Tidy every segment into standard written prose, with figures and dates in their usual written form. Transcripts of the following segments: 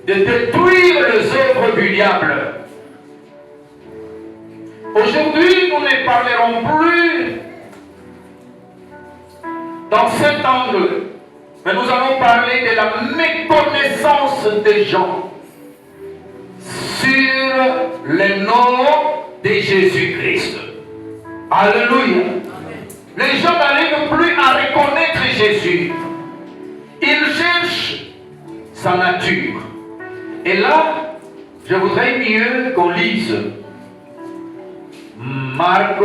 de détruire les œuvres du diable. Aujourd'hui, nous ne parlerons plus dans cet angle, mais nous allons parler de la méconnaissance des gens sur le nom de Jésus-Christ. Alléluia. Les gens n'arrivent plus à reconnaître Jésus. Ils cherchent sa nature. Et là, je voudrais mieux qu'on lise Marc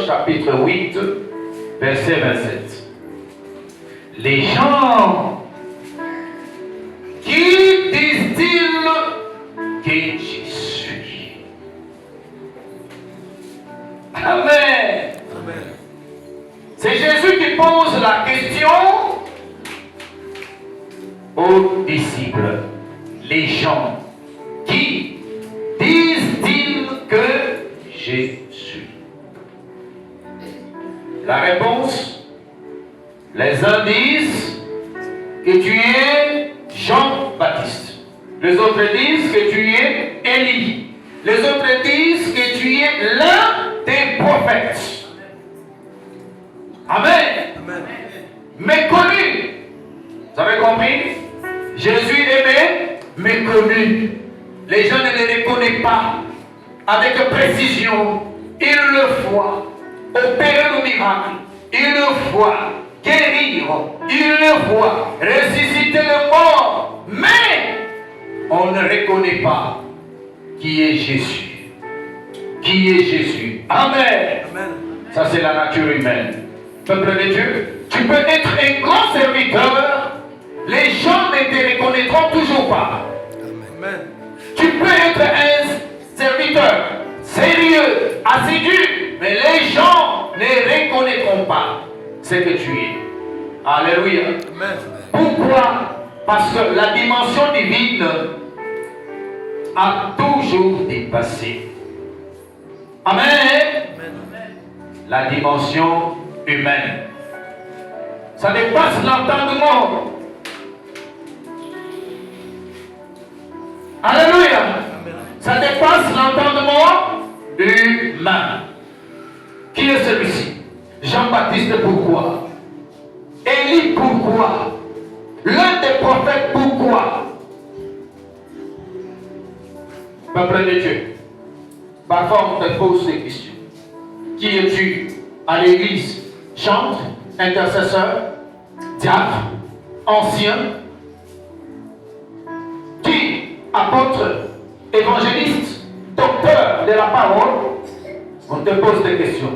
chapitre 8, verset 27. Les gens, qui disent-ils que je suis? Amen. Amen. C'est Jésus qui pose la question aux disciples. Les gens, qui disent-ils que je suis? La réponse, les uns disent que tu es Jean-Baptiste. Les autres disent que tu es Élie. Les autres disent que tu es l'un des prophètes. Amen. Amen. Méconnu. Vous avez compris? Jésus est méconnu. Les gens ne le reconnaissent pas avec précision. Ils le voient opérer le miracle. Ils le voient guérir. Ils le voient ressusciter le mort. Mais on ne reconnaît pas qui est Jésus. Qui est Jésus. Amen. Amen. Ça, c'est la nature humaine. Peuple de Dieu, tu peux être un grand serviteur, les gens ne te reconnaîtront toujours pas. Amen. Tu peux être un serviteur sérieux, assidu, mais les gens ne reconnaîtront pas ce que tu es. Alléluia. Amen. Pourquoi? Parce que la dimension divine a toujours dépassé. Amen. Amen. La dimension humaine. Ça dépasse l'entendement. Alléluia. Ça dépasse l'entendement humain. Qui est celui-ci? Jean-Baptiste, pourquoi? Élie, pourquoi? L'un des prophètes, pourquoi? Peuple de Dieu, parfois on te pose des questions. Qui es-tu à l'église? Chantre, intercesseur, diacre, ancien, qui? Apôtre, évangéliste, docteur de la parole. On te pose des questions.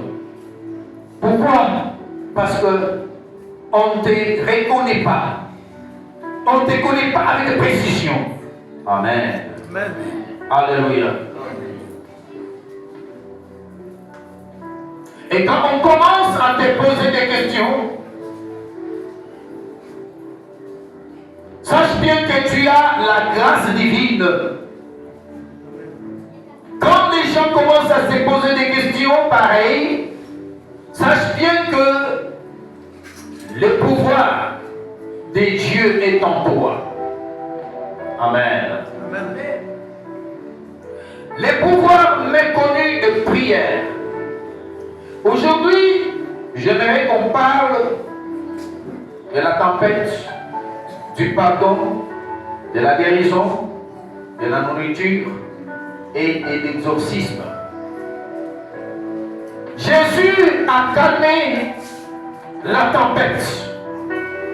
Pourquoi? Parce que on ne te reconnaît pas. On ne te connaît pas avec précision. Amen. Amen. Alléluia. Et quand on commence à te poser des questions, sache bien que tu as la grâce divine. Quand les gens commencent à se poser des questions pareilles, sache bien que le pouvoir de Dieu est en toi. Amen. Amen. Les pouvoirs méconnus de prière. Aujourd'hui, j'aimerais qu'on parle de la tempête, du pardon, de la guérison, de la nourriture et de l'exorcisme. Jésus a calmé la tempête.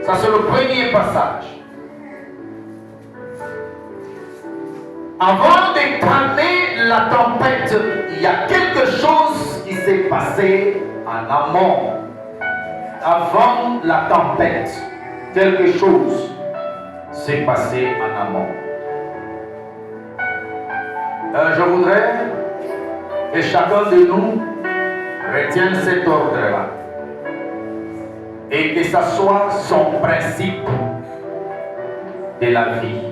Ça, c'est le premier passage. Avant de calmer la tempête, il y a quelque chose qui s'est passé en amont. Avant la tempête, quelque chose s'est passé en amont. Je voudrais que chacun de nous retienne cet ordre-là. Et que ça soit son principe de la vie.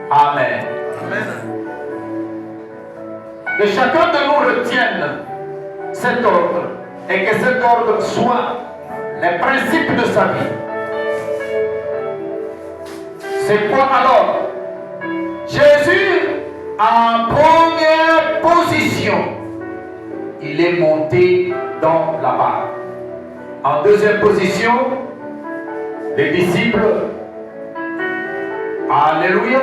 Amen. Amen. Que chacun de nous retienne cet ordre et que cet ordre soit les principes de sa vie. C'est quoi alors? En première position, il est monté dans la barque. En deuxième position, les disciples. Alléluia.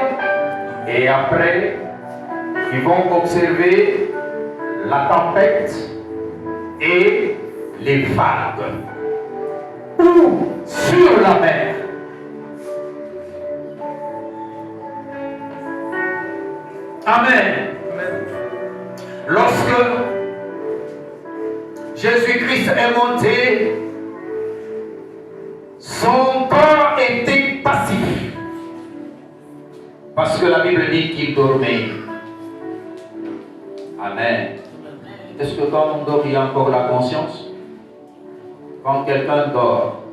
Et après, ils vont observer la tempête et les vagues. Ou sur la mer. Amen. Lorsque Jésus-Christ est monté, son corps était passif. Parce que la Bible dit qu'il dormait. Amen. Est-ce que quand on dort, il y a encore la conscience? Quand quelqu'un dort,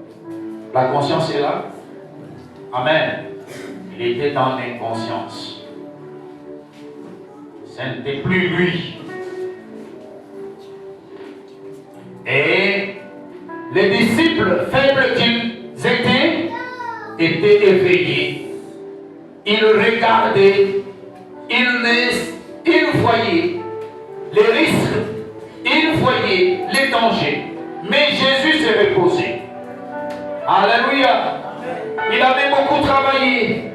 la conscience est là? Amen. Il était dans l'inconscience. Ce n'était plus lui. Et les disciples, faibles qu'ils étaient éveillés. Ils regardaient, ils voyaient les risques, ils voyaient les dangers. Mais Jésus s'est reposé. Alléluia. Il avait beaucoup travaillé.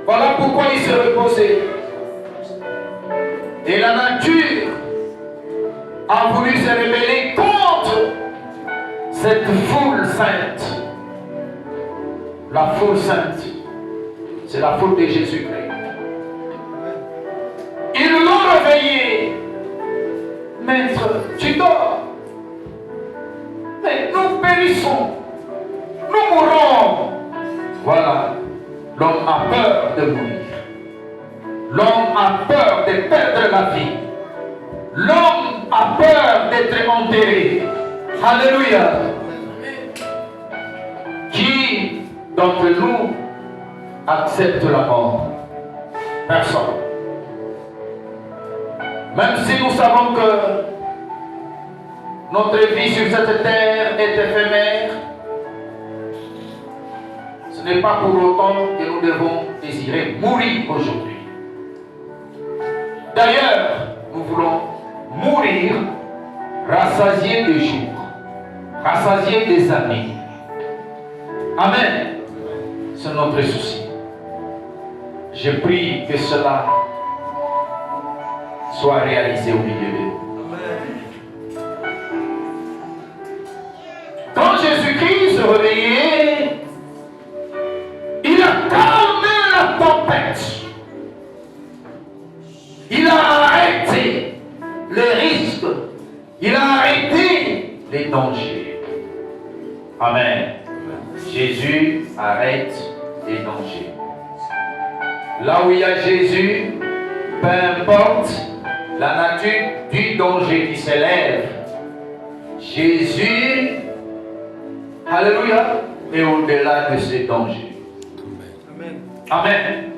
Voilà pourquoi il s'est reposé. Et la nature a voulu se rebeller contre cette foule sainte. La foule sainte, c'est la foule de Jésus-Christ. Ils l'ont réveillé. Maître, tu dors. Mais nous périssons. Nous mourrons. Voilà. L'homme a peur de mourir. L'homme a peur de perdre la vie. L'homme a peur d'être enterré. Alléluia. Qui d'entre nous accepte la mort? Personne. Même si nous savons que notre vie sur cette terre est éphémère, ce n'est pas pour autant que nous devons désirer mourir aujourd'hui. D'ailleurs, nous voulons mourir rassasiés des jours, rassasiés des années. Amen. C'est notre souci. Je prie que cela soit réalisé au milieu de nous. Quand Jésus-Christ se réveillait, il a calmé la tempête. Il a arrêté les risques. Il a arrêté les dangers. Amen. Jésus arrête les dangers. Là où il y a Jésus, peu importe la nature du danger qui s'élève, Jésus, alléluia, est au-delà de ces dangers. Amen. Amen.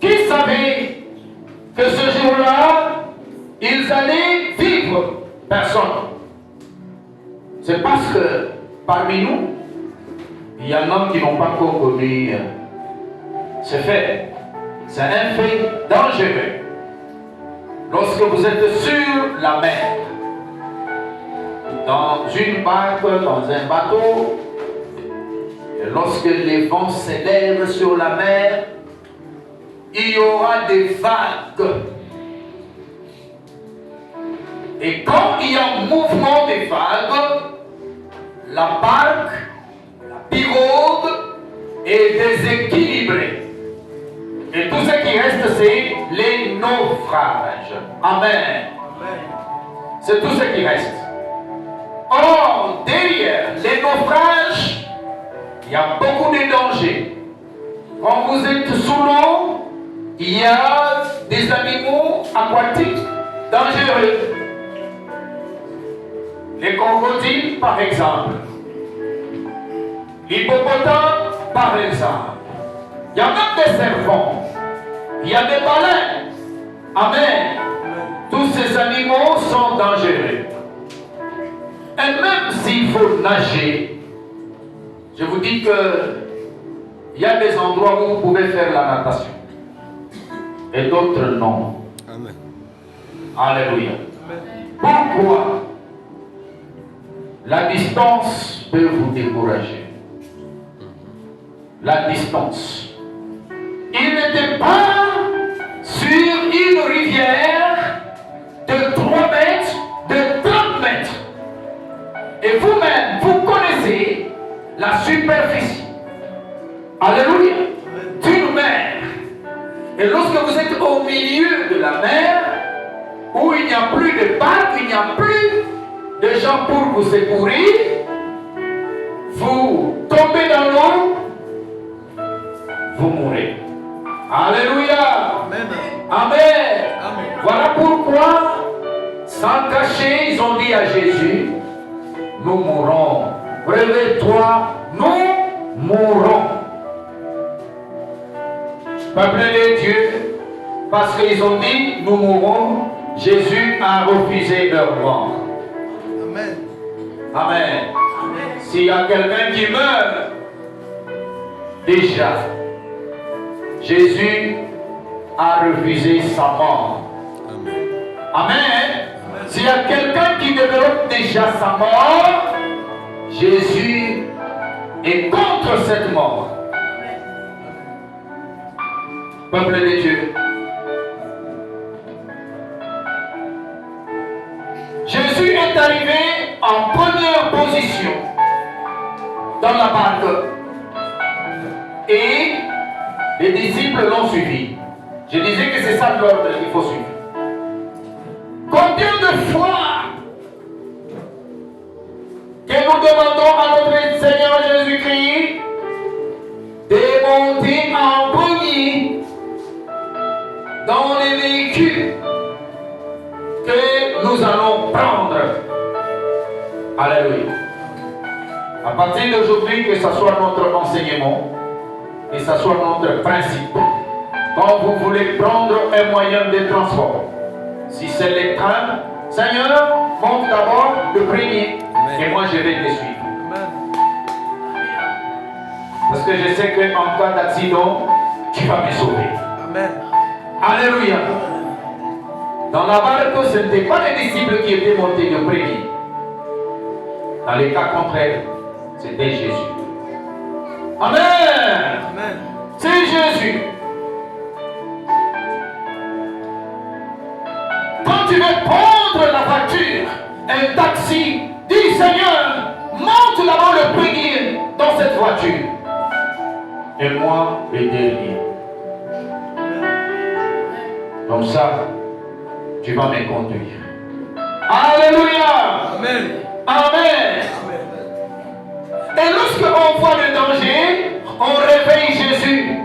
Qui savait que ce jour-là, ils allaient vivre? Personne. C'est parce que parmi nous, il y en a qui n'ont pas encore connu ce fait. C'est un fait dangereux. Lorsque vous êtes sur la mer, dans une barque, dans un bateau, et lorsque les vents s'élèvent sur la mer, il y aura des vagues. Et quand il y a un mouvement des vagues, la barque, la pirogue est déséquilibrée. Et tout ce qui reste, c'est les naufrages. Amen. C'est tout ce qui reste. Or, derrière les naufrages, il y a beaucoup de dangers. Quand vous êtes sous l'eau, il y a des animaux aquatiques dangereux. Les crocodiles, par exemple. L'hippopotame, par exemple. Il y a même des serpents. Il y a des baleines. Amen. Tous ces animaux sont dangereux. Et même s'il faut nager, je vous dis que il y a des endroits où vous pouvez faire la natation. et d'autres non. Amen. Alléluia. Pourquoi la distance peut vous décourager? La distance. Il n'était pas sur une rivière de 3 mètres, de 30 mètres. Et vous-même, vous connaissez la superficie. Alléluia. D'une mer. Et lorsque vous êtes au milieu de la mer, où il n'y a plus de barque, il n'y a plus de gens pour vous secourir, vous tombez dans l'eau, vous mourrez. Alléluia. Amen. Amen. Amen. Voilà pourquoi, sans cacher, ils ont dit à Jésus, nous mourrons. Réveille-toi, nous mourrons. Peuple de Dieu, parce qu'ils ont dit, nous mourrons, Jésus a refusé leur mort. Amen. Amen. S'il y a quelqu'un qui meurt, déjà, Jésus a refusé sa mort. Amen. Amen. S'il y a quelqu'un qui développe déjà sa mort, Jésus est contre cette mort. Peuple de Dieu. Jésus est arrivé en première position dans la barque. Et les disciples l'ont suivi. Je disais que c'est ça l'ordre qu'il faut suivre. Combien de fois que nous demandons à notre Seigneur Jésus-Christ de monter en premier dans les véhicules que nous allons prendre. Alléluia. À partir d'aujourd'hui, que ce soit notre enseignement, que ce soit notre principe. Quand vous voulez prendre un moyen de transport, si c'est le train, Seigneur, monte d'abord le premier. Amen. Et moi je vais te suivre. Amen. Parce que je sais qu'en cas d'accident, tu vas me sauver. Amen. Alléluia. Dans la barque, ce n'étaient pas les disciples qui étaient montés le premier. Dans les cas contraires, c'était Jésus. Amen. Amen. C'est Jésus. Quand tu veux prendre la voiture, un taxi, dis Seigneur, monte là-bas le premier dans cette voiture. Et moi, le dernier. Comme ça, tu vas me conduire. Alléluia. Amen. Amen. Et lorsqu'on voit le danger, on réveille Jésus.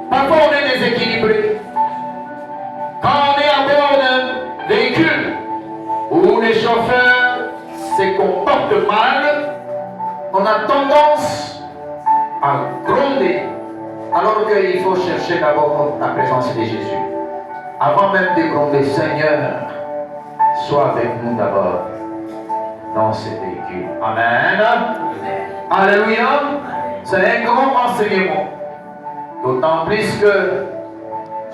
Parfois on est déséquilibré. Quand on est à bord d'un véhicule où les chauffeurs se comportent mal, on a tendance à gronder, alors qu'il faut chercher d'abord la présence de Jésus. Avant même de gronder, Seigneur, sois avec nous d'abord dans ce véhicule. Amen. Alléluia. C'est un grand enseignement. D'autant plus que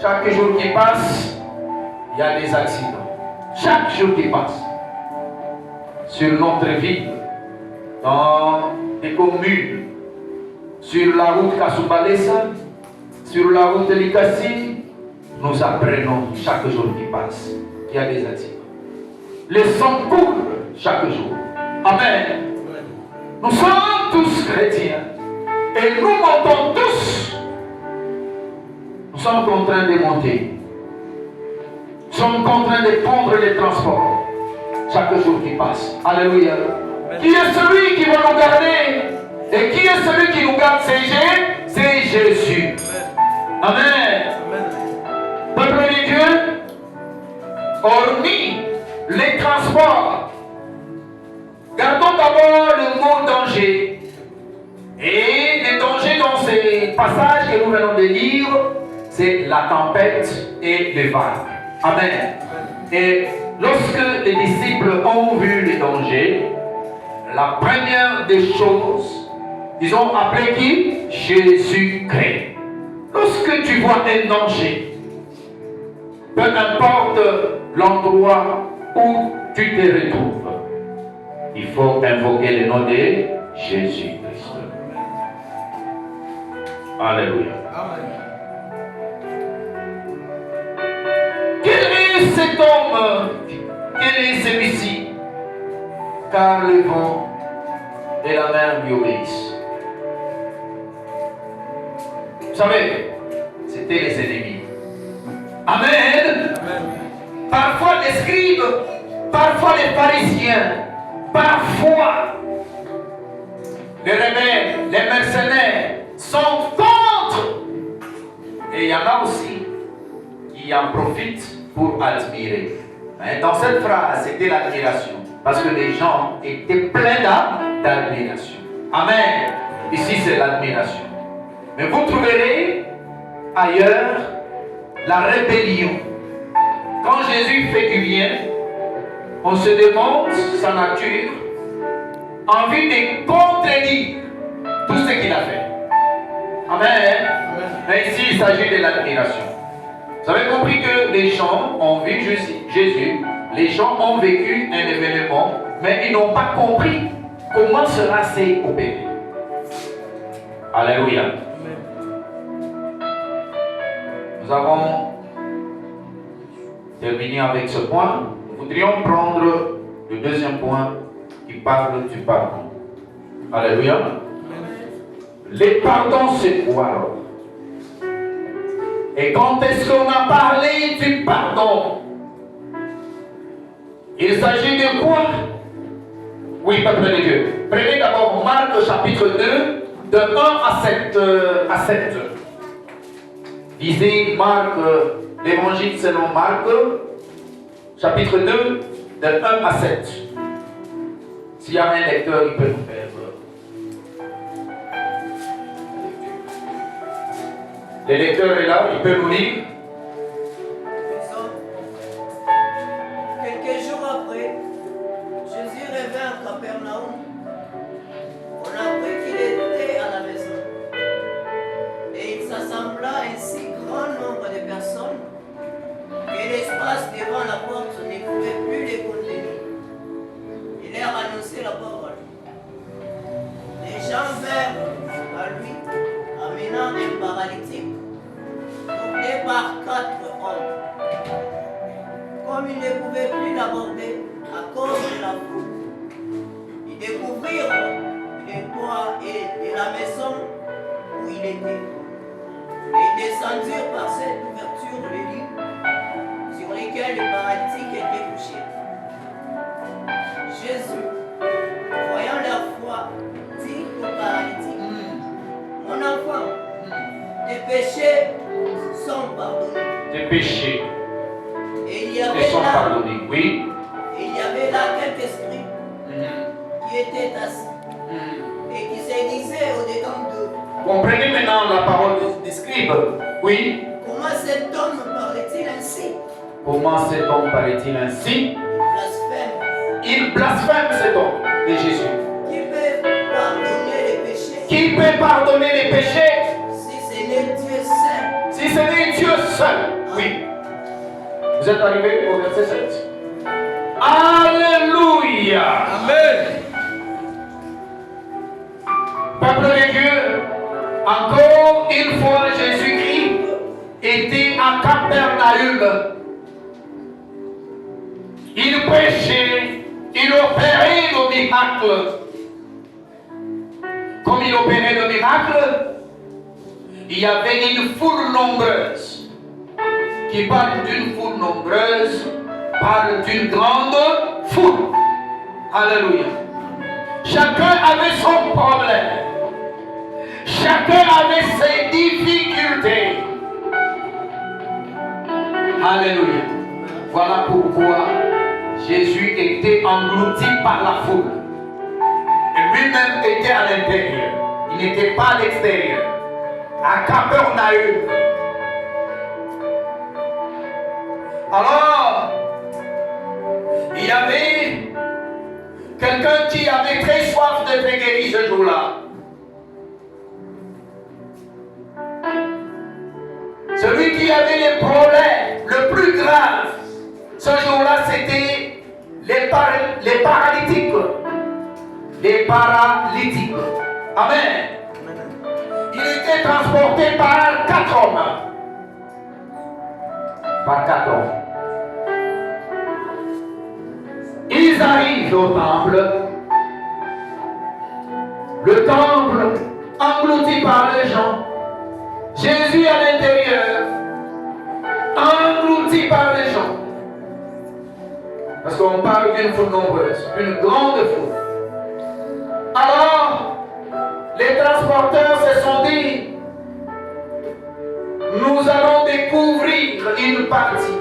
chaque jour qui passe, il y a des accidents. Chaque jour qui passe. Sur notre vie, dans les communes, sur la route Kasoubalesa, sur la route de Likasi, nous apprenons chaque jour qui passe qu'il y a des accidents. Les sangs coulent chaque jour. Amen. Nous sommes tous chrétiens et nous montons tous. Nous sommes contraints de monter. Nous sommes contraints de prendre les transports chaque jour qui passe. Alléluia. Qui est celui qui va nous garder? Et qui est celui qui nous garde? C'est Jésus. Amen. Peuple de Dieu, hormis les transports, gardons d'abord le mot danger. Et les dangers dans ces passages que nous venons de lire, c'est la tempête et les vagues. Amen. Et lorsque les disciples ont vu les dangers, la première des choses, ils ont appelé qui? Jésus-Christ. Nous lorsque tu vois un danger, peu importe l'endroit où tu te retrouves, il faut invoquer le nom de Jésus-Christ. Alléluia. Amen. Quel est cet homme? Quel est celui-ci? Car le vent et la mer lui obéissent. Vous savez, c'était les ennemis. Amen. Amen. Parfois les scribes, parfois les pharisiens, parfois les rebelles, les mercenaires sont contre. Et il y en a aussi qui en profitent pour admirer. Mais dans cette phrase, c'était l'admiration. Parce que les gens étaient pleins d'admiration. Amen. Ici, c'est l'admiration. Mais vous trouverez ailleurs la rébellion. Quand Jésus fait du bien, on se demande sa nature, envie de contredire tout ce qu'il a fait. Amen. Mais ici, il s'agit de l'admiration. Vous avez compris que les gens ont vu Jésus, les gens ont vécu un événement, mais ils n'ont pas compris comment cela s'est opéré. Alléluia. Nous avons terminé avec ce point. Nous voudrions prendre le deuxième point qui parle du pardon. Alléluia. Les pardons, c'est quoi alors? Et quand est-ce qu'on a parlé du pardon? Il s'agit de quoi? Oui, peuple de Dieu. Prenez d'abord Marc chapitre 2, de 1 à 7. Lisez Marc, l'évangile selon Marc, chapitre 2, de 1 à 7. S'il y a un lecteur, il peut nous faire. Le lecteur est là, il peut nous lire. Quelques jours après, Jésus revint à Capernaum. On apprit qu'il était à la maison. Et il s'assembla un si grand nombre de personnes que l'espace devant la porte ne pouvait plus les contenir. Il leur annonçait la parole. Les gens vinrent à lui, amenant un paralytique, porté par 4 hommes. Comme ils ne pouvaient plus l'aborder à cause de la foule, ils découvrirent le toit et la maison où il était. Et descendirent par cette ouverture le lit sur lequel le paralytique était couché. Jésus, voyant leur foi, dit au paralytique: Mon enfant, tes péchés sont pardonnés. Tes péchés Et il y avait sont là, pardonnés. Oui. et il y avait là quelques esprits qui étaient assis et qui se disaient au-dedans d'eux: Comprenez maintenant la parole des scribes. Oui. Comment cet homme parlait-il ainsi? Comment cet homme parlait-il ainsi? Blasphème. Il blasphème cet homme de Jésus. Qui peut pardonner les péchés Qui peut pardonner les péchés si ce n'est Dieu seul? si ce n'est Dieu seul? Oui. Vous êtes arrivé au verset 7. Alléluia. Amen. Peuple de Dieu, encore une fois, Jésus-Christ était à Capernaum. Il prêchait, il opérait le miracle. Comme il opérait le miracle, il y avait une foule nombreuse. Qui parle d'une foule nombreuse, parle d'une grande foule. Alléluia. Chacun avait son problème. Chacun avait ses difficultés. Alléluia. Voilà pourquoi Jésus était englouti par la foule. Et lui-même était à l'intérieur. Il n'était pas à l'extérieur. À Capernaum. Alors, il y avait quelqu'un qui avait très soif d'être guéri ce jour-là. qui avaient les problèmes le plus grave, ce jour-là, c'était les paralytiques. Les paralytiques. Amen. Il était transporté par 4 hommes. Par 4 hommes. Ils arrivent au temple. Le temple englouti par les gens. Jésus à l'intérieur, englouti par les gens. Parce qu'on parle d'une foule nombreuse, une grande foule. Alors, les transporteurs se sont dit, nous allons découvrir une partie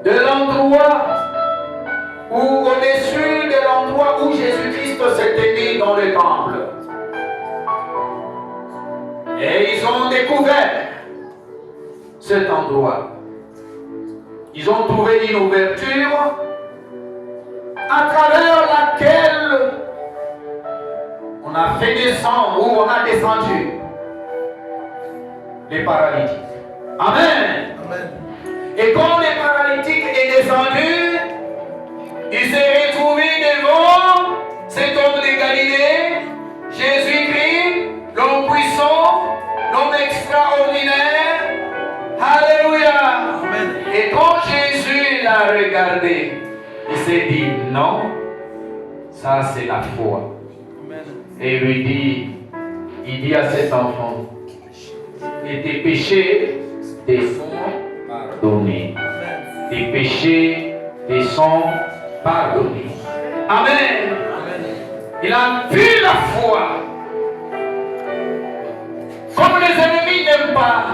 de l'endroit où, au-dessus de l'endroit où Jésus-Christ s'était mis dans le temple. Et ils ont découvert cet endroit. Ils ont trouvé une ouverture à travers laquelle on a fait descendre, ou on a descendu les paralytiques. Amen. Amen. Et quand les paralytiques est descendu, il s'est retrouvé devant cet homme de Galilée, Jésus-Christ, l'homme puissant, l'homme extraordinaire. Alléluia. Amen. Et quand Jésus l'a regardé, il s'est dit, non, ça c'est la foi. Amen. Et il dit à cet enfant, et tes péchés te sont pardonnés. Amen. Tes péchés te sont pardonnés. Amen. Amen. Il a vu la foi. Comme les ennemis n'aiment pas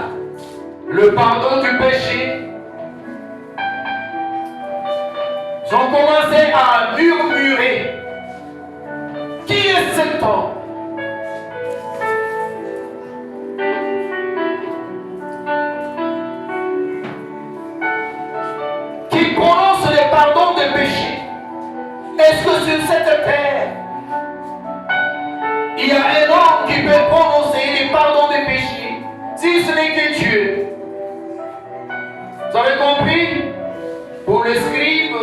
le pardon du péché, ils ont commencé à murmurer. Qui est cet homme? Qui prononce le pardon des péchés? Est-ce que sur cette terre, il y a un homme qui peut prononcer le pardon des péchés, si ce n'est que Dieu? Vous avez compris? Pour le scribe,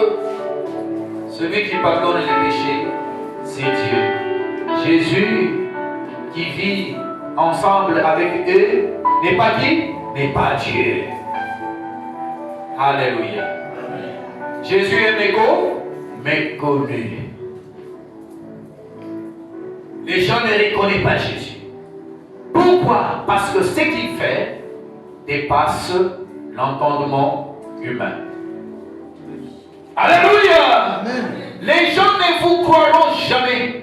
celui qui pardonne les péchés, c'est Dieu. Jésus qui vit ensemble avec eux n'est pas qui? N'est pas Dieu. Alléluia. Jésus est méconnu. Les gens ne reconnaissent pas Jésus. Pourquoi? Parce que ce qu'il fait dépasse l'entendement humain. Alléluia. Amen. Les gens ne vous croiront jamais.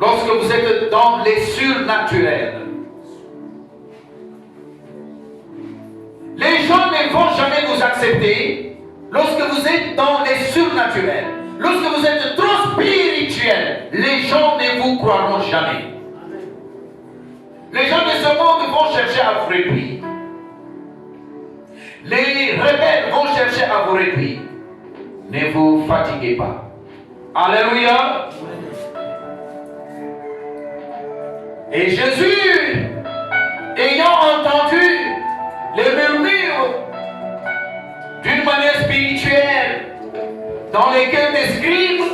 Lorsque vous êtes dans les surnaturels, les gens ne vont jamais vous accepter lorsque vous êtes dans les surnaturels. Lorsque vous êtes trop spirituel, les gens ne vous croiront jamais. Les gens de ce monde vont chercher à vous réduire. Les rebelles vont chercher à vous réduire. Ne vous fatiguez pas. Alléluia. Et Jésus, ayant entendu les murmures d'une manière spirituelle dans lesquels des scribes,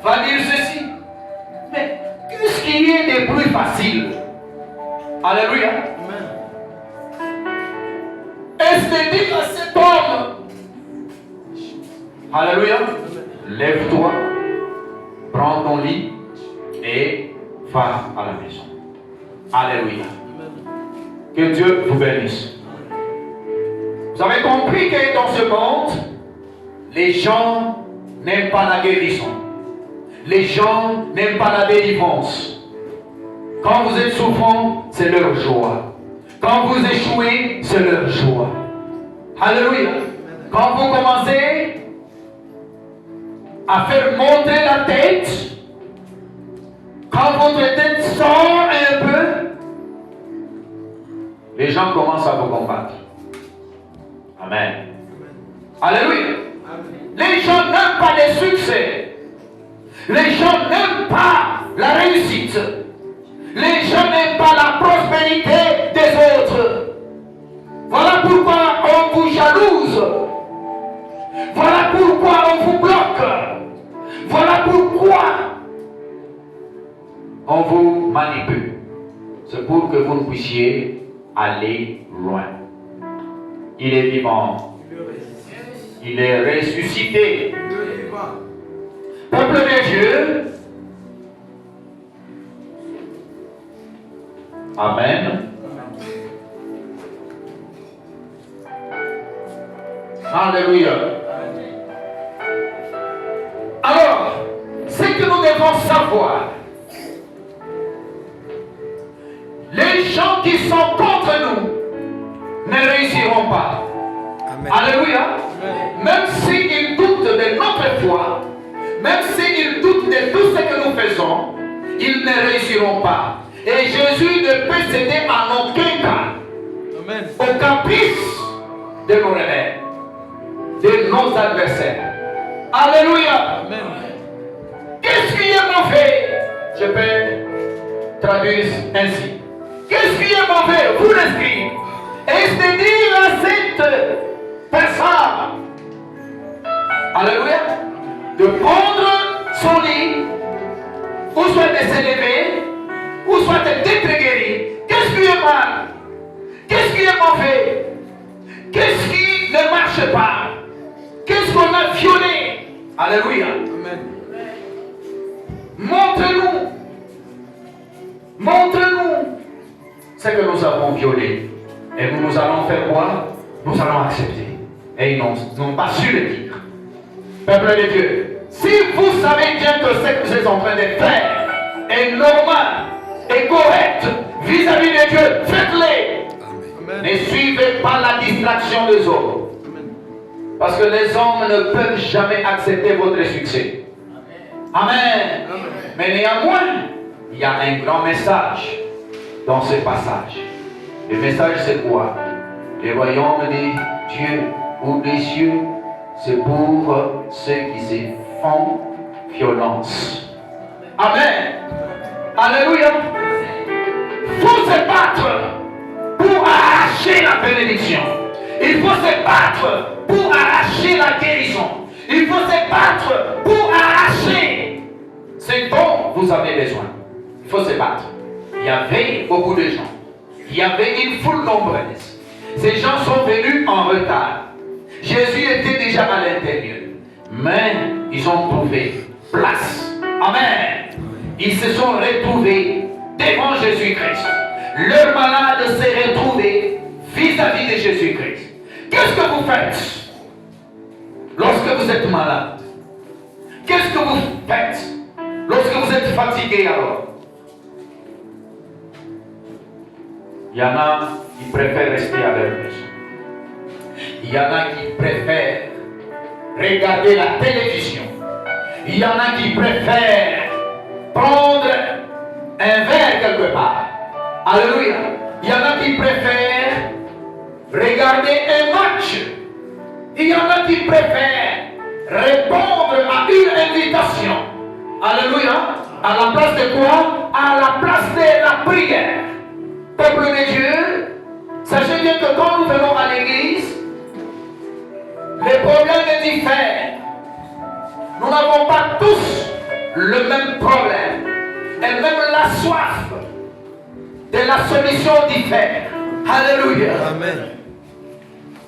va dire ceci. Mais qu'est-ce qui est de plus facile? Alléluia. Est-ce de dire à cet homme, alléluia, lève-toi, prends ton lit et va à la maison. Alléluia. Que Dieu vous bénisse. Vous avez compris que dans ce monde, les gens n'aiment pas la guérison. Les gens n'aiment pas la délivrance. Quand vous êtes souffrant, c'est leur joie. Quand vous échouez, c'est leur joie. Alléluia. Quand vous commencez à faire monter la tête, quand votre tête sort un peu, les gens commencent à vous combattre. Amen. Alléluia. Les gens n'aiment pas les succès. Les gens n'aiment pas la réussite. Les gens n'aiment pas la prospérité des autres. Voilà pourquoi on vous jalouse. Voilà pourquoi on vous bloque. Voilà pourquoi on vous manipule. C'est pour que vous ne puissiez aller loin. Il est vivant. Il est ressuscité. Peuple de Dieu. Amen. Alléluia. Alors, ce que nous devons savoir, les gens qui sont contre nous ne réussiront pas. Amen. Alléluia. Amen. Même s'ils doutent de notre foi, même s'ils doutent de tout ce que nous faisons, ils ne réussiront pas. Et Jésus ne peut céder en aucun cas. Amen. Au caprice de nos rebelles, de nos adversaires. Alléluia. Amen. Qu'est-ce qui est mauvais? Je peux traduire ainsi. Qu'est-ce qui est mauvais pour l'esprit? Est-ce de dire à cette personne, alléluia, de prendre son lit, ou soit de s'élever, ou soit d'être guéri? Qu'est-ce qui est mal? Qu'est-ce qui est mauvais? Qu'est-ce qui ne marche pas? Qu'est-ce qu'on a violé? Alléluia. Amen. Montre-nous. Montre-nous ce que nous avons violé. Et nous allons faire quoi? Nous allons accepter. Et ils n'ont pas su le dire. Peuple de Dieu, si vous savez bien que ce que vous êtes en train de faire est normal et correct vis-à-vis de Dieu, faites-le. Ne suivez pas la distraction des hommes. Parce que les hommes ne peuvent jamais accepter votre succès. Amen. Amen. Mais néanmoins, il y a un grand message dans ce passage. Le message, c'est quoi? Le royaume de Dieu ou des cieux, c'est pour ceux qui se font violence. Amen. Alléluia. Il faut se battre pour arracher la bénédiction. Il faut se battre pour arracher la guérison. Il faut se battre pour arracher ce dont vous avez besoin. Il faut se battre. Il y avait beaucoup de gens. Il y avait une foule nombreuse. Ces gens sont venus en retard. Jésus était déjà à l'intérieur. Mais ils ont trouvé place. Amen. Ils se sont retrouvés devant Jésus-Christ. Leur malade s'est retrouvé vis-à-vis de Jésus-Christ. Qu'est-ce que vous faites lorsque vous êtes malade? Qu'est-ce que vous faites lorsque vous êtes fatigué alors? Il y en a qui préfèrent rester à leur maison. Il y en a qui préfèrent regarder la télévision. Il y en a qui préfèrent prendre un verre quelque part. Alléluia. Il y en a qui préfèrent regarder un match. Il y en a qui préfèrent répondre à une invitation. Alléluia. À la place de quoi? À la place de la prière. Peuple de Dieu, sachez bien que quand nous venons à l'église, les problèmes diffèrent. Nous n'avons pas tous le même problème. Et même la soif de la solution diffère. Alléluia. Amen.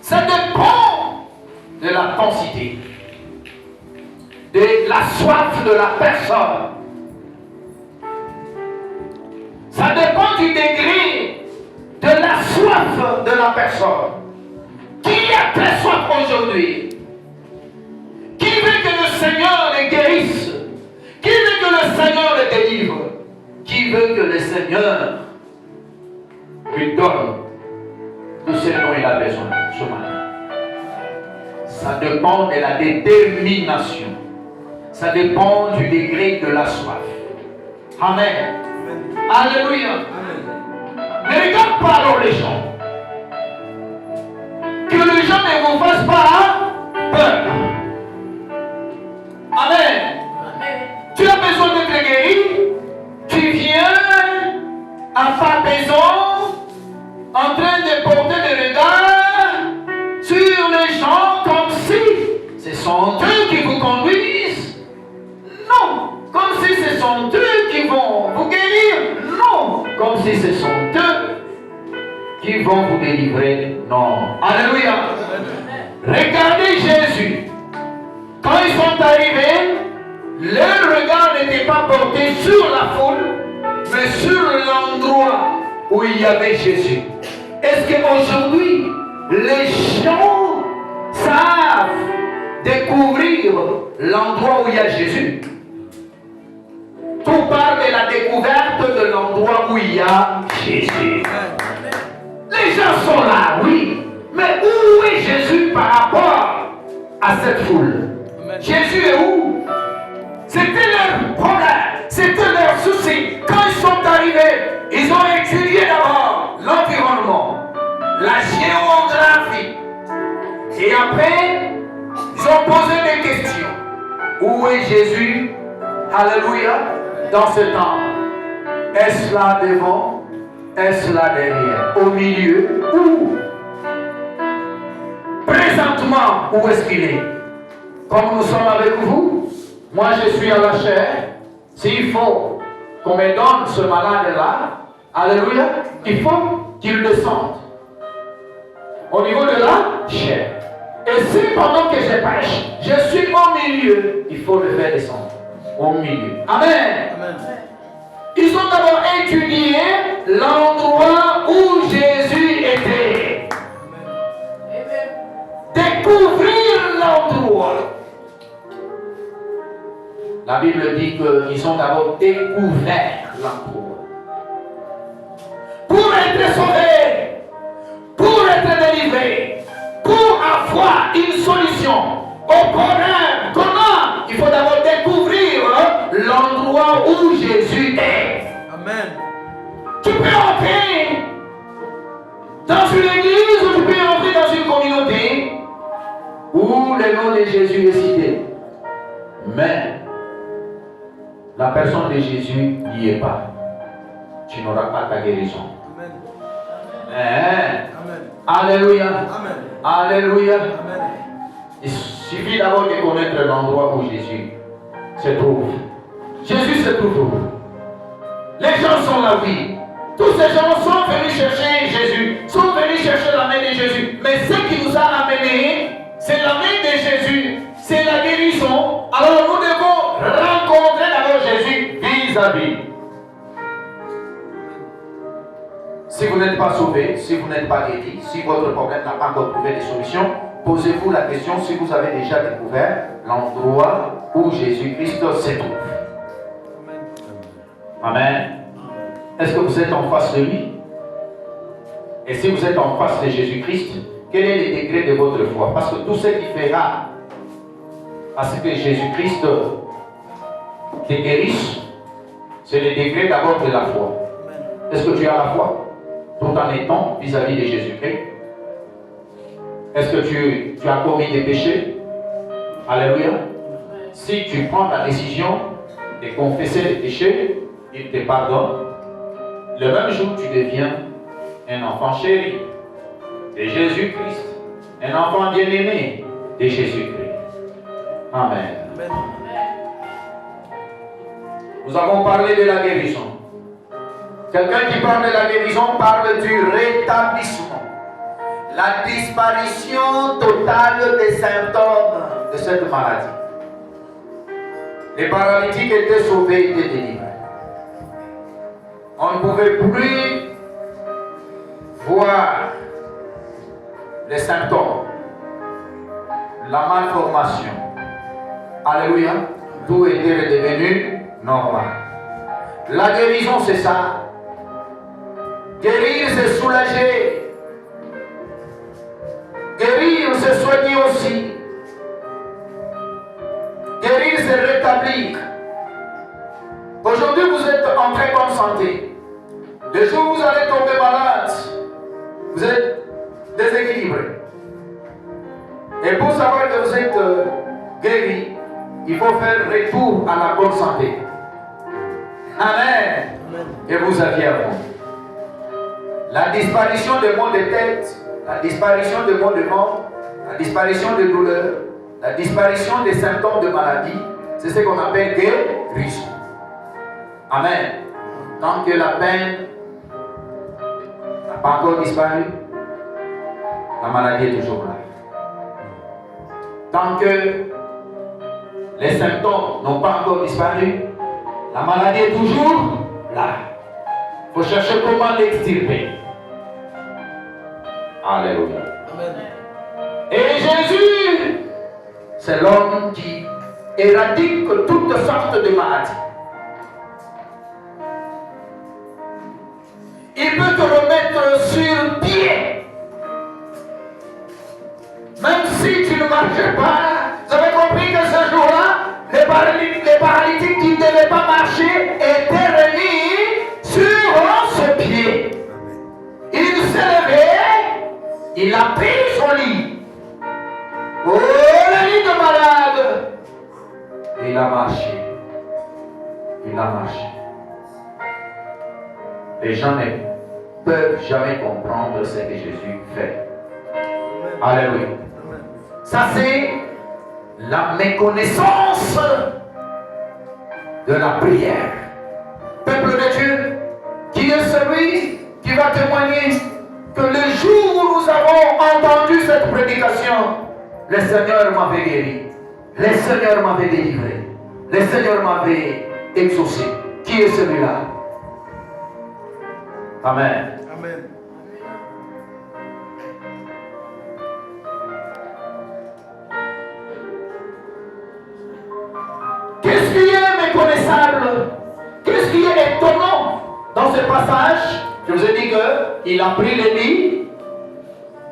Ça dépend de l'intensité, de la soif de la personne. Ça dépend du degré de la soif de la personne. Qui a très soif aujourd'hui? Qui veut que le Seigneur le guérisse? Qui veut que le Seigneur le délivre? Qui veut que le Seigneur lui donne tout ce dont il a besoin ce matin? Ça dépend de la détermination. Ça dépend du degré de la soif. Amen. Alléluia. Amen. Ne regarde pas alors les gens. Que les gens ne vous fassent pas peur. Amen. Amen. Tu as besoin d'être guéri. si ce sont eux qui vont vous délivrer. Non. Alléluia. Regardez Jésus. Quand ils sont arrivés, leur regard n'était pas porté sur la foule, mais sur l'endroit où il y avait Jésus. Est-ce qu'aujourd'hui, les gens savent découvrir l'endroit où il y a Jésus? Tout parle de la découverte de l'endroit où il y a Jésus. Les gens sont là, oui. Mais où est Jésus par rapport à cette foule? Jésus est où? C'était leur problème, c'était leur souci. Quand ils sont arrivés, ils ont étudié d'abord l'environnement, la géographie. Et après, ils ont posé des questions. Où est Jésus? Alléluia. Dans ce temple. Est-ce là devant? Est-ce là derrière? Au milieu? Où? Présentement, où est-ce qu'il est? Comme nous sommes avec vous, moi je suis à la chair. S'il faut qu'on me donne ce malade-là, alléluia, il faut qu'il descende au niveau de la chair. Et si pendant que je prêche, je suis au milieu, il faut le faire descendre au milieu. Amen. Amen. Ils ont d'abord étudié l'endroit où Jésus était. Découvrir l'endroit. La Bible dit qu'ils ont d'abord découvert l'endroit. Pour être sauvés, pour être délivrés, pour avoir une solution au problème qu'on a, il faut d'abord découvrir l'endroit où Jésus est. Amen. Tu peux entrer dans une église ou tu peux entrer dans une communauté où le nom de Jésus est cité. Mais la personne de Jésus n'y est pas. Tu n'auras pas ta guérison. Amen. Amen. Amen. Alléluia. Amen. Alléluia. Amen. Il suffit d'abord de connaître l'endroit où Jésus se trouve. Jésus se trouve où? Les gens sont là, oui. Tous ces gens sont venus chercher Jésus, sont venus chercher la main de Jésus. Mais ce qui nous a amenés, c'est la main de Jésus, c'est la guérison. Alors nous devons rencontrer d'abord Jésus vis-à-vis. Si vous n'êtes pas sauvé, si vous n'êtes pas guéri, si votre problème n'a pas encore trouvé de solution, posez-vous la question si vous avez déjà découvert l'endroit où Jésus-Christ se trouve. Amen. Est-ce que vous êtes en face de lui? Et si vous êtes en face de Jésus-Christ, quel est le degré de votre foi? Parce que tout ce qui fera à ce que Jésus-Christ te guérisse, c'est le degré d'abord de la foi. Est-ce que tu as la foi tout en étant vis-à-vis de Jésus-Christ? Est-ce que tu as commis des péchés? Alléluia. Si tu prends la décision de confesser les péchés, il te pardonne. Le même jour, tu deviens un enfant chéri de Jésus-Christ, un enfant bien-aimé de Jésus-Christ. Amen. Amen. Nous avons parlé de la guérison. Quelqu'un qui parle de la guérison parle du rétablissement. La disparition totale des symptômes de cette maladie. Les paralytiques étaient sauvés, étaient délivrés. On ne pouvait plus voir les symptômes. La malformation. Alléluia. Tout était redevenu normal. La guérison, c'est ça. Guérir, c'est soulager. Guérir, c'est soigner aussi. Guérir, c'est rétablir. Aujourd'hui, vous êtes en très bonne santé. Le jour où vous allez tomber malade, vous êtes déséquilibré. Et pour savoir que vous êtes guéri, il faut faire retour à la bonne santé. Amen. Amen. Et vous aviez avant. La disparition des maux de tête, la disparition des maux de ventre, la disparition des douleurs, la disparition des symptômes de maladie, c'est ce qu'on appelle guérison. Amen. Tant que la peine pas encore disparu, la maladie est toujours là. Tant que les symptômes n'ont pas encore disparu, la maladie est toujours là. Il faut chercher comment l'extirper. Alléluia. Amen. Et Jésus, c'est l'homme qui éradique toutes sortes de maladies. Il peut te remettre sur pied. Même si tu ne marches pas, vous avez compris que ce jour-là, les paralytiques qui ne devaient pas marcher étaient remis sur ce pied. Il s'est levé, il a pris son lit. Oh, le lit de malade. Il a marché. Il a marché. Les gens ne peuvent jamais comprendre ce que Jésus fait. Alléluia. Ça, c'est la méconnaissance de la prière. Peuple de Dieu, qui est celui qui va témoigner que le jour où nous avons entendu cette prédication, le Seigneur m'avait guéri, le Seigneur m'avait délivré, le Seigneur m'avait exaucé. Qui est celui-là? Amen. Amen. Qu'est-ce qui est méconnaissable? Qu'est-ce qui est étonnant dans ce passage? Je vous ai dit qu'il a pris le lit,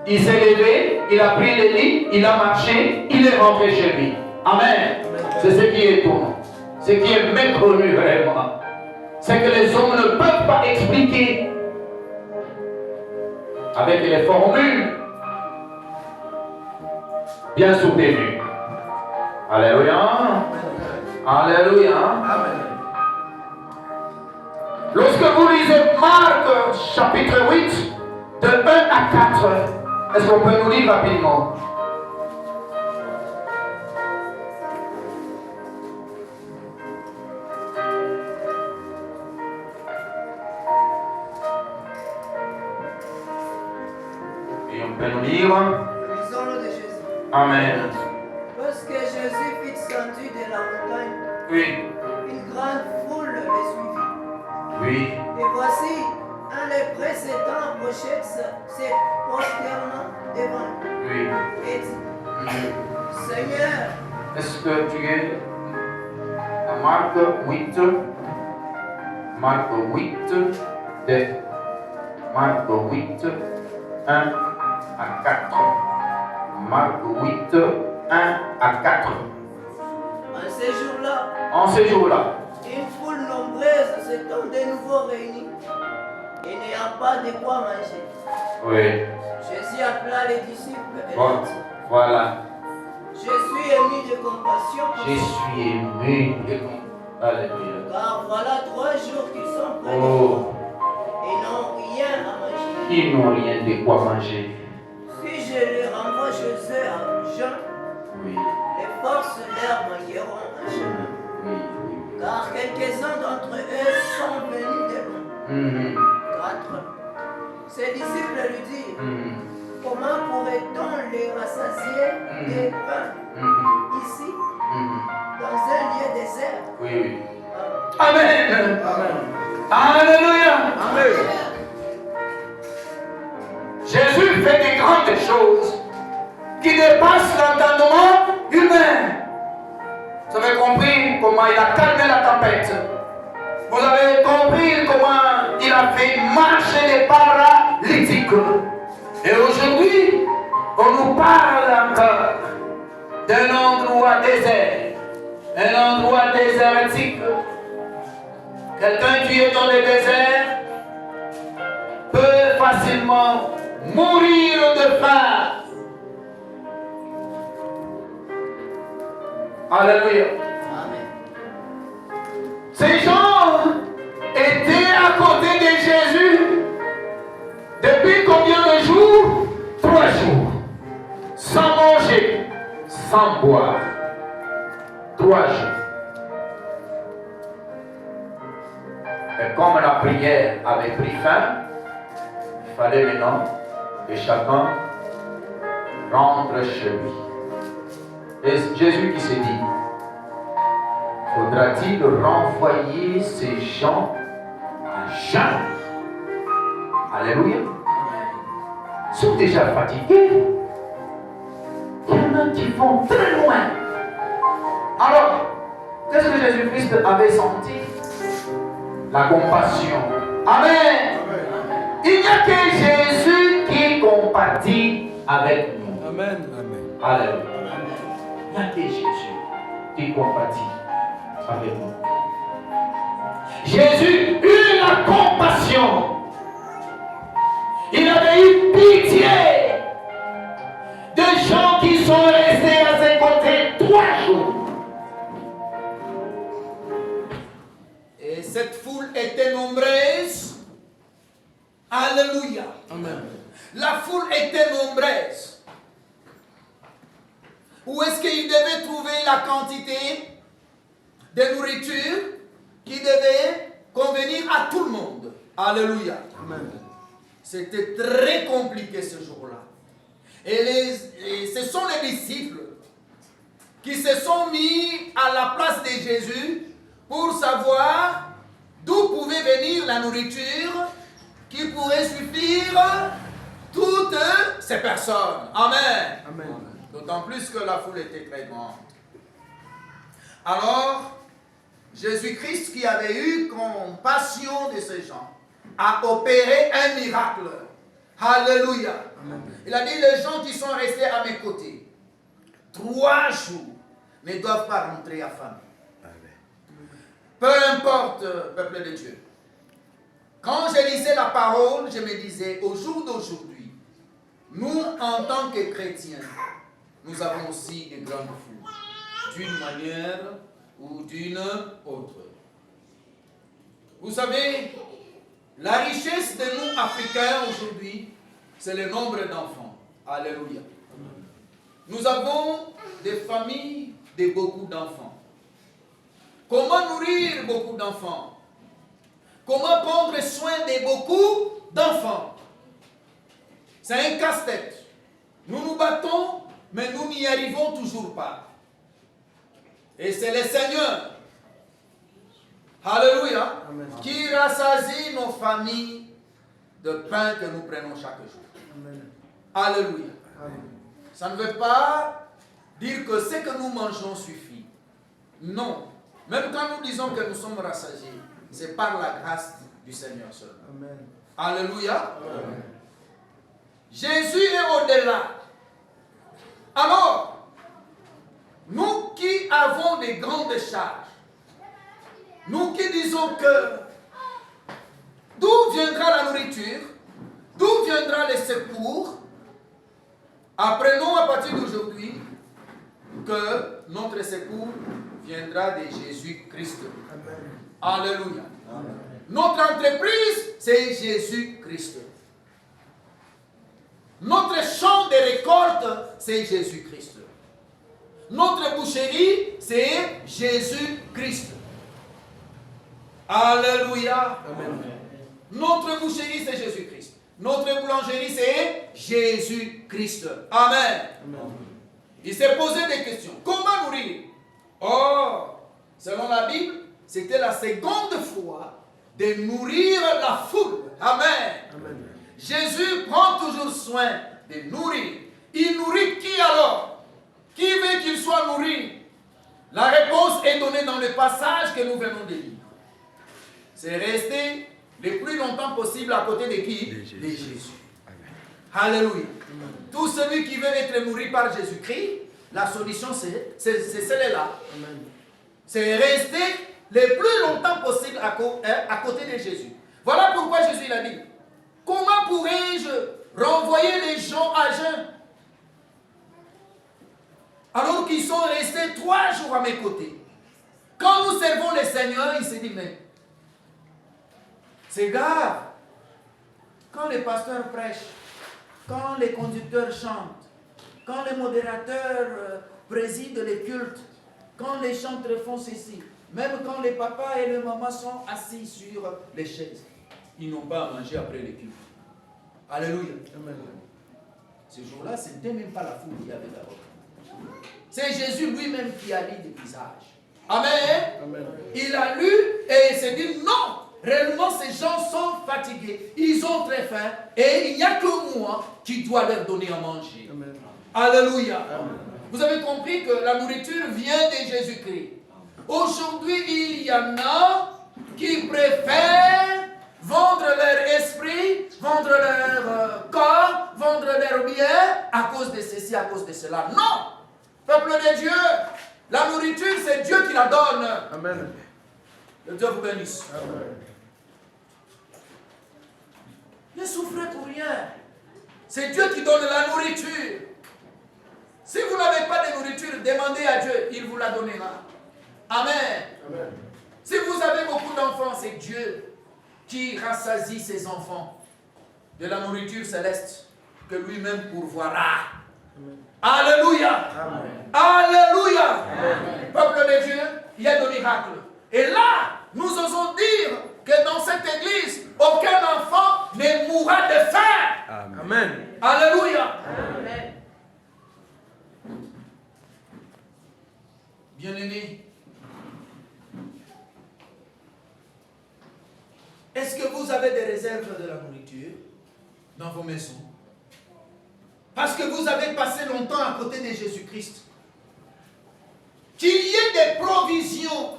il s'est levé, il a pris le lit, il a marché, il est rentré chez lui. Amen. C'est ce qui est étonnant. Ce qui est méconnu vraiment. C'est que les hommes ne peuvent pas expliquer avec les formules bien soutenues. Alléluia. Alléluia. Amen. Lorsque vous lisez Marc chapitre 8, de 1 à 4, est-ce qu'on peut nous lire rapidement? Et on peut nous lire. Lisons-le de Jésus. Amen. Lorsque Jésus fut descendu de la montagne, Oui. une grande foule le suivit. Oui. Et voici, un lépreux s'étant approché, se prosternant devant lui. Oui. Et dit, Seigneur, Est-ce que tu es à Marc 8? Marc 8, de Marc 8, 1 à 4. Marc 8, 1 à 4. en ces jours-là, En ces jours-là, une foule nombreuse s'étant de nouveau réunie et n'ayant pas de quoi manger. oui, Jésus appela les disciples et bon, leur dit, voilà, Je suis ému de compassion pour je vous, suis ému. Alléluia. car voilà 3 jours qu'ils sont près de Oh, moi et n'ont rien à manger. ils n'ont rien de quoi manger. Si je les renvoie chez eux à jeun, Oui, les forces leur manqueront un chemin. oui, oui. Car quelques-uns d'entre eux sont venus de loin. Mhm, 4. Ses disciples lui dirent, mhm, comment pourrait-on les rassasier des pains mhm, ici, mhm. dans un lieu désert? Oui, oui. Amen. Amen. Amen. Alléluia. Amen. Jésus fait des grandes choses qui dépassent l'entendement humain. Vous avez compris comment il a calmé la tempête. Vous avez compris comment il a fait marcher les paralytiques. Et aujourd'hui, on nous parle encore d'un endroit désert, un endroit désertique. Quelqu'un qui est dans le désert peut facilement mourir de faim. Alléluia. Amen. Ces gens étaient à côté de Jésus depuis combien de jours? 3 jours. Sans manger, sans boire. 3 jours. Et comme la prière avait pris fin, fallait maintenant que chacun rentre chez lui. Et Jésus qui s'est dit, faudra-t-il renvoyer ces gens à jeun? Alléluia. Ils sont déjà fatigués. Il y en a qui vont très loin. Alors, qu'est-ce que Jésus-Christ avait senti? La compassion. Amen. Il n'y a que Jésus qui compatit avec nous. Amen. Alléluia. Il n'y a que Jésus qui compatit avec nous. Jésus eut la compassion. Il avait eu pitié de gens qui sont restés à ses côtés 3 jours. Et cette foule était nombreuse. Alléluia. Amen. La foule était nombreuse. Où est-ce qu'il devait trouver la quantité de nourriture qui devait convenir à tout le monde? Alléluia. Amen. C'était très compliqué ce jour-là. Et ce sont les disciples qui se sont mis à la place de Jésus pour savoir d'où pouvait venir la nourriture qui pourrait suffire toutes ces personnes. Amen. Amen. D'autant plus que la foule était très grande. Alors, Jésus-Christ, qui avait eu compassion de ces gens, a opéré un miracle. Alléluia. Amen. Il a dit, les gens qui sont restés à mes côtés, 3 jours, ne doivent pas rentrer affamés. Peu importe, peuple de Dieu. Quand je lisais la parole, je me disais, au jour d'aujourd'hui, nous, en tant que chrétiens, nous avons aussi des grandes foules, d'une manière ou d'une autre. Vous savez, la richesse de nous, Africains, aujourd'hui, c'est le nombre d'enfants. Alléluia. Nous avons des familles de beaucoup d'enfants. Comment nourrir beaucoup d'enfants? Comment prendre soin de beaucoup d'enfants? C'est un casse-tête. Nous nous battons, mais nous n'y arrivons toujours pas. Et c'est le Seigneur, alléluia, Amen. qui rassasie nos familles de pain que nous prenons chaque jour. Amen. Alléluia. Amen. Ça ne veut pas dire que ce que nous mangeons suffit. Non. Même quand nous disons que nous sommes rassasiés, c'est par la grâce du Seigneur seul. Amen. Alléluia. Amen. Jésus est au-delà. Alors, nous qui avons des grandes charges, nous qui disons que d'où viendra la nourriture, d'où viendra le secours, apprenons à partir d'aujourd'hui que notre secours viendra de Jésus-Christ. Amen. Alléluia. Amen. Notre entreprise, c'est Jésus-Christ. Notre champ de récolte, c'est Jésus-Christ. Notre boucherie, c'est Jésus-Christ. Alléluia. Amen. Notre boucherie, c'est Jésus-Christ. Notre boulangerie, c'est Jésus-Christ. Amen. Amen. Il s'est posé des questions. Comment nourrir? Oh, selon la Bible, c'était la seconde fois de nourrir la foule. Amen. Amen. Jésus prend toujours soin de nourrir. Il nourrit qui alors? Qui veut qu'il soit nourri? La réponse est donnée dans le passage que nous venons de lire. C'est rester le plus longtemps possible à côté de qui? De Jésus. Alléluia. Tout celui qui veut être nourri par Jésus-Christ, la solution c'est celle-là. Amen. C'est rester le plus longtemps possible à côté de Jésus. Voilà pourquoi Jésus l'a dit. Comment pourrais-je renvoyer les gens à jeun alors qu'ils sont restés 3 jours à mes côtés? Quand nous servons le Seigneur, il s'est dit, mais c'est grave. Quand les pasteurs prêchent, quand les conducteurs chantent, quand les modérateurs président les cultes, quand les chanteurs font ceci, même quand les papas et les mamans sont assis sur les chaises, ils n'ont pas à manger après les cultes. Alléluia. Amen. Ce jour-là, ce n'était même pas la foule qui avait d'abord. C'est Jésus lui-même qui a lu des visages. Amen. Amen. Il a lu et il s'est dit non. Réellement, ces gens sont fatigués. Ils ont très faim. Et il n'y a que moi qui dois leur donner à manger. Amen. Alléluia. Amen. Vous avez compris que la nourriture vient de Jésus-Christ. Aujourd'hui, il y en a qui préfèrent vendre leur esprit, vendre leur corps, vendre leur bien à cause de ceci, à cause de cela. Non! Peuple de Dieu, la nourriture, c'est Dieu qui la donne. Amen. Que Dieu vous bénisse. Amen. Ne souffrez pour rien. C'est Dieu qui donne la nourriture. Si vous n'avez pas de nourriture, demandez à Dieu, il vous la donnera. Amen. Amen. Si vous avez beaucoup d'enfants, c'est Dieu qui rassasie ses enfants de la nourriture céleste que lui-même pourvoira. Amen. Alléluia. Amen. Alléluia. Amen. Peuple de Dieu, il y a des miracles. Et là, nous osons dire que dans cette église, aucun enfant ne mourra de faim. Amen. Alléluia. Amen. Bien-aimés, est-ce que vous avez des réserves de la nourriture dans vos maisons? Parce que vous avez passé longtemps à côté de Jésus-Christ. Qu'il y ait des provisions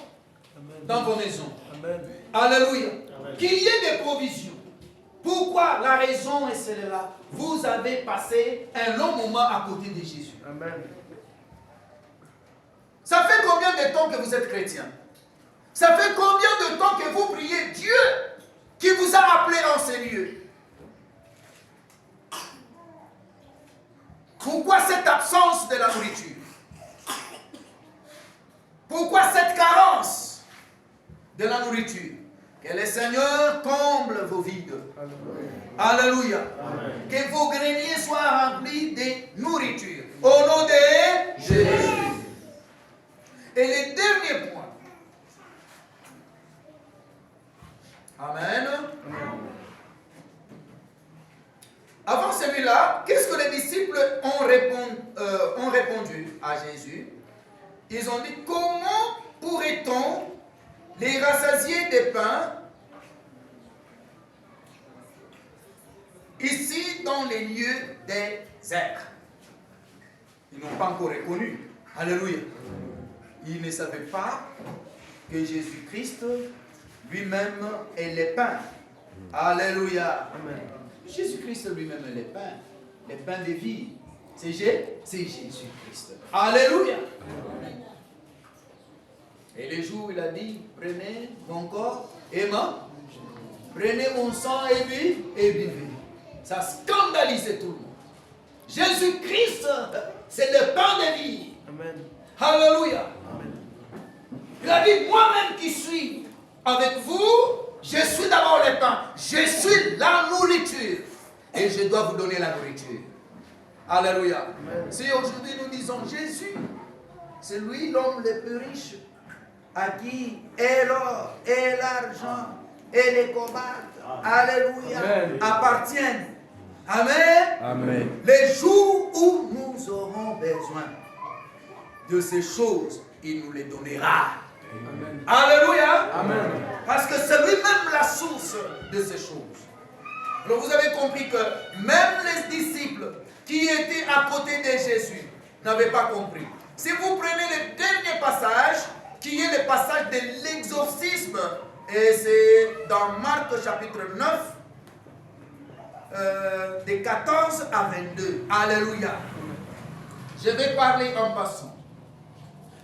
Amen. dans vos maisons. Amen. Alléluia. Amen. Qu'il y ait des provisions. Pourquoi? La raison est celle-là. Vous avez passé un long moment à côté de Jésus. Amen. Ça fait combien de temps que vous êtes chrétien? Ça fait combien de temps que vous priez Dieu qui vous a appelé en ces lieux? Pourquoi cette absence de la nourriture? Pourquoi cette carence de la nourriture? Que le Seigneur comble vos vides. Alléluia. Amen. Que vos greniers soient remplis de nourriture. Au nom de Jésus. Et le dernier point. Amen. Avant celui-là, qu'est-ce que les disciples ont répondu à Jésus? Ils ont dit, comment pourrait-on les rassasier des pains ici dans les lieux déserts? Ils n'ont pas encore reconnu. Alléluia. Ils ne savaient pas que Jésus-Christ lui-même est le pain. Alléluia. Amen. Jésus-Christ lui-même est le pain de vie. C'est Jésus-Christ. Alléluia. Et le jour où il a dit, prenez mon corps et prenez mon sang et buvez. Ça scandalisait tout le monde. Jésus-Christ, c'est le pain de vie. Amen. Alléluia. Amen. Il a dit, moi-même qui suis avec vous, je suis d'abord le pain. Je suis la nourriture. Et je dois vous donner la nourriture. Alléluia. Amen. Si aujourd'hui nous disons Jésus, c'est lui l'homme le plus riche, à qui est l'or, et l'argent, et les cobaltes, alléluia, Amen. appartiennent. Amen. Amen. Les jours où nous aurons besoin de ces choses, il nous les donnera. Amen. Alléluia. Amen. Parce que c'est lui-même la source de ces choses. Alors vous avez compris que même les disciples qui étaient à côté de Jésus n'avaient pas compris. Si vous prenez le dernier passage, qui est le passage de l'exorcisme, et c'est dans Marc chapitre 9, de 14 à 22. Alléluia. Je vais parler en passant.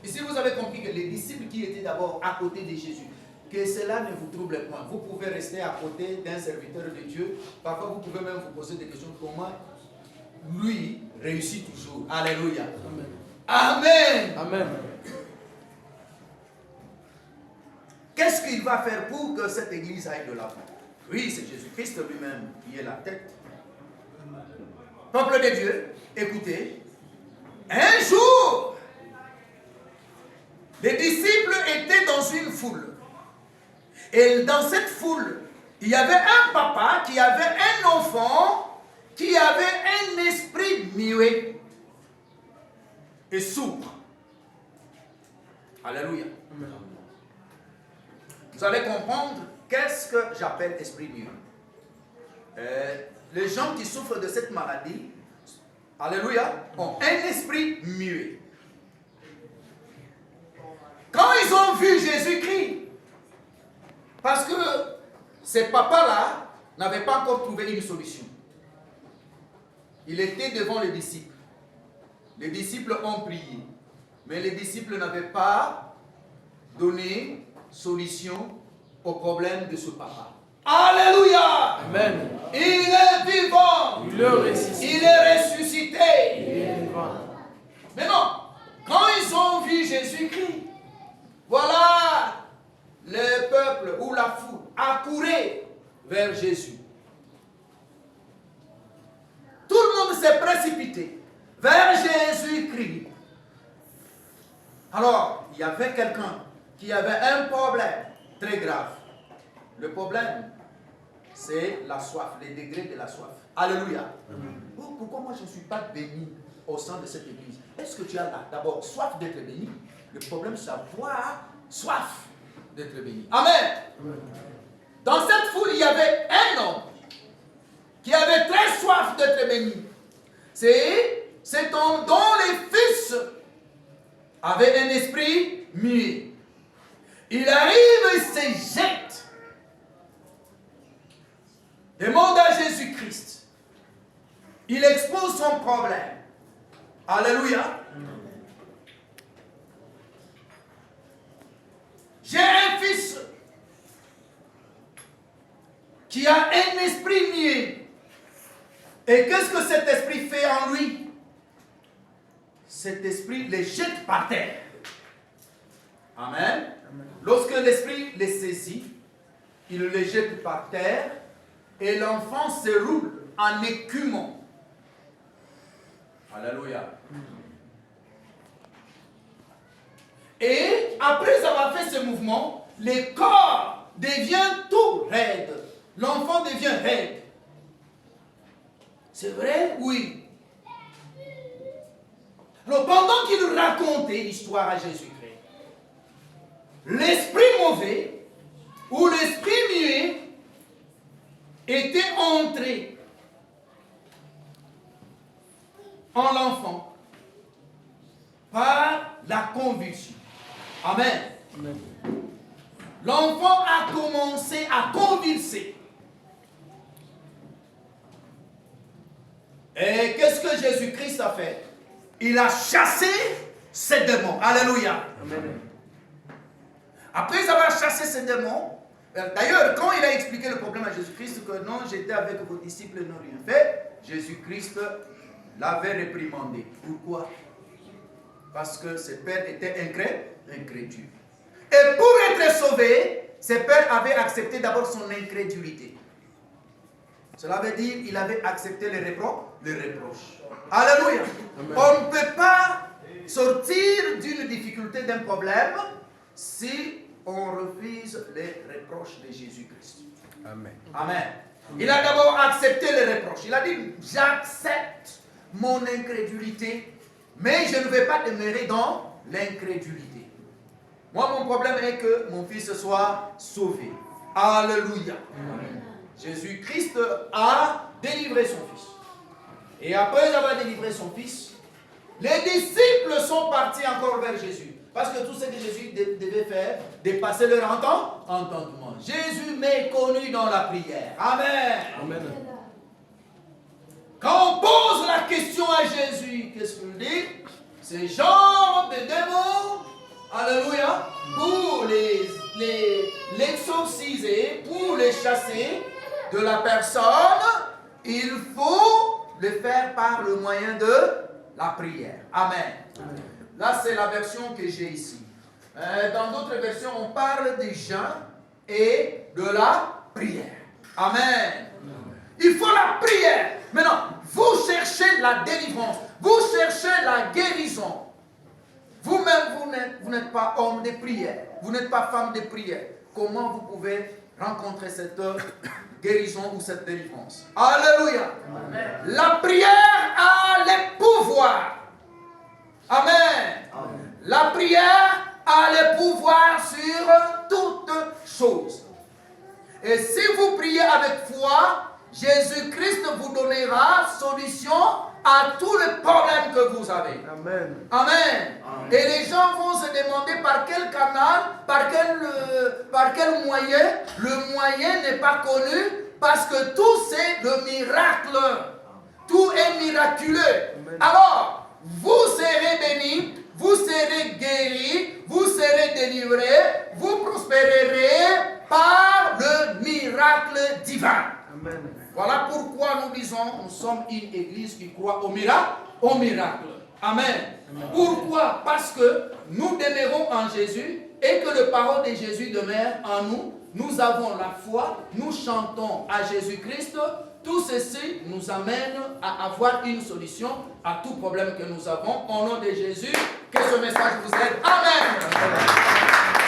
Ici, vous avez compris que les disciples qui étaient d'abord à côté de Jésus, que cela ne vous trouble point. Vous pouvez rester à côté d'un serviteur de Dieu. Parfois, vous pouvez même vous poser des questions. Comment lui réussit toujours? Alléluia. Amen. Amen. Qu'est-ce qu'il va faire pour que cette église aille de l'avant? Oui, c'est Jésus-Christ lui-même qui est la tête. Peuple de Dieu, écoutez. Un jour, les disciples étaient dans une foule. Et dans cette foule, il y avait un papa qui avait un enfant qui avait un esprit muet et sourd. Alléluia. Vous allez comprendre qu'est-ce que j'appelle esprit muet. Les gens qui souffrent de cette maladie, alléluia, ont un esprit muet. Quand ils ont vu Jésus-Christ, parce que ces papas-là n'avaient pas encore trouvé une solution. Il était devant les disciples. Les disciples ont prié, mais les disciples n'avaient pas donné solution au problème de ce papa. Alléluia! Amen. Il est vivant. Il est ressuscité. Il est ressuscité. Il est vivant. Mais non, quand ils ont vu Jésus-Christ, voilà le peuple ou la foule accourait vers Jésus. Tout le monde s'est précipité vers Jésus-Christ. Alors, il y avait quelqu'un qui avait un problème très grave. Le problème, c'est la soif, les degrés de la soif. Alléluia. Oh, pourquoi moi je ne suis pas béni au sein de cette église? Est-ce que tu as là d'abord soif d'être béni? Le problème, c'est avoir soif d'être béni. Amen. Dans cette foule, il y avait un homme qui avait très soif d'être béni. C'est cet homme dont les fils avaient un esprit muet. Il arrive et se jette. Demande à Jésus-Christ. Il expose son problème. Alléluia. J'ai un fils qui a un esprit muet. Et qu'est-ce que cet esprit fait en lui? Cet esprit les jette par terre. Amen. Lorsque l'esprit les saisit, il les jette par terre et l'enfant se roule en écumant. Alléluia. Et après avoir fait ce mouvement, le corps devient tout raide. L'enfant devient raide. C'est vrai? Oui. Alors pendant qu'il racontait l'histoire à Jésus-Christ, l'esprit mauvais ou l'esprit muet était entré en l'enfant par la convulsion. Amen. Amen. L'enfant a commencé à convulser. Et qu'est-ce que Jésus-Christ a fait? Il a chassé ces démons. Alléluia. Amen. Après avoir chassé ces démons, d'ailleurs, quand il a expliqué le problème à Jésus-Christ, que non, j'étais avec vos disciples et n'ont rien fait, Jésus-Christ l'avait réprimandé. Pourquoi? Parce que ses pères étaient incrédules. Et pour être sauvé, ses pères avaient accepté d'abord son incrédulité. Cela veut dire qu'il avait accepté les reproches. Alléluia. Amen. On ne peut pas sortir d'une difficulté, d'un problème, si on refuse les reproches de Jésus-Christ. Amen. Amen. Il a d'abord accepté les reproches. Il a dit, j'accepte mon incrédulité, mais je ne vais pas demeurer dans l'incrédulité. Moi, mon problème est que mon fils soit sauvé. Alléluia. Amen. Jésus-Christ a délivré son fils. Et après avoir délivré son fils, les disciples sont partis encore vers Jésus. Parce que tout ce que Jésus devait faire, dépasser leur entendement. Jésus m'est connu dans la prière. Amen. Amen. Quand on pose la question à Jésus, qu'est-ce qu'il dit? Ce genre de démons, alléluia, pour l'exorciser, pour les chasser de la personne, il faut le faire par le moyen de la prière. Amen. Amen. Là, c'est la version que j'ai ici. Dans d'autres versions, on parle des gens et de la prière. Amen. Il faut la prière. Maintenant, vous cherchez la délivrance. Vous cherchez la guérison. Vous-même, vous n'êtes pas homme de prière. Vous n'êtes pas femme de prière. Comment vous pouvez rencontrer cette guérison ou cette délivrance. Alléluia. La prière a les pouvoirs. Amen. La prière a les pouvoirs sur toutes choses. Et si vous priez avec foi, Jésus-Christ vous donnera solution à tous les problèmes que vous avez. Amen. Amen. Et les gens vont se demander par quel canal, par quel moyen. Le moyen n'est pas connu parce que tout c'est le miracle. Tout est miraculeux. Amen. Alors, vous serez bénis, vous serez guéris, vous serez délivrés, vous prospérerez par le miracle divin. Amen. Voilà pourquoi nous disons, nous sommes une église qui croit au miracle. Amen. Pourquoi? Parce que nous demeurons en Jésus et que le parole de Jésus demeure en nous. Nous avons la foi, nous chantons à Jésus-Christ. Tout ceci nous amène à avoir une solution à tout problème que nous avons. Au nom de Jésus, que ce message vous aide. Amen.